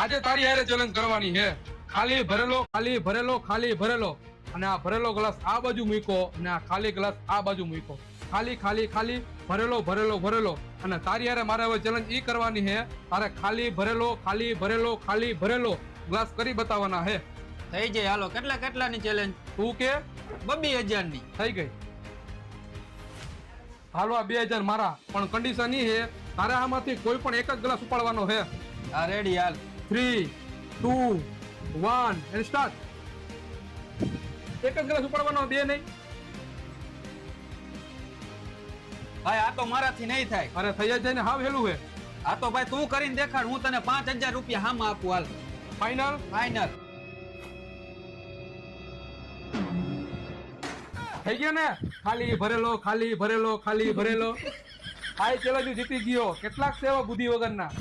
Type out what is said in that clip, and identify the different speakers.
Speaker 1: આજે તારી હારે ચેલેન્જ કરવાની છે. ખાલી ભરેલો ખાલી ભરેલો ખાલી ભરેલો અને આ ભરેલો ગ્લાસ આ બાજુ મૂકો અને આ ખાલી ગ્લાસ આ બાજુ મૂકો. ખાલી ખાલી ખાલી ભરેલો ભરેલો ભરેલો અને તારી હારે મારે હવે ચેલેન્જ ઈ કરવાની છે. તારે ખાલી ભરેલો ખાલી ભરેલો ખાલી ભરેલો ગ્લાસ કરી બતાવવાના છે.
Speaker 2: થઈ જાય હાલો. કેટલાની ચેલેન્જ?
Speaker 1: તું કે
Speaker 2: 2000 ની
Speaker 1: થઈ ગઈ. હાલો આ 2000 મારા, પણ કન્ડિશન ઈ છે તારે આમાંથી કોઈ પણ એક જ ગ્લાસ ઉપાડવાનો છે.
Speaker 2: હા રેડી હાલ.
Speaker 1: 3 2 1 એન્ડ સ્ટાર્ટ. એક જ ગ્લાસ ઉપાડવાનો, બે નહીં.
Speaker 2: ભાઈ આ તો મારાથી નહીં થાય.
Speaker 1: અરે થઈ જ જાય ને, હાવ હેલું છે.
Speaker 2: આ તો ભાઈ તું કરીને દેખાડ, હું તને 5000 રૂપિયા હામાં આપું. હાલ
Speaker 1: ફાઇનલ.
Speaker 2: ફાઇનલ
Speaker 1: થઈ ગયો ને. ખાલી ભરેલો ખાલી ભરેલો ખાલી ભરેલો. આ ચેલેન્જ જીતી ગયો. કેટલાક સેવા બુદ્ધિ વગરના.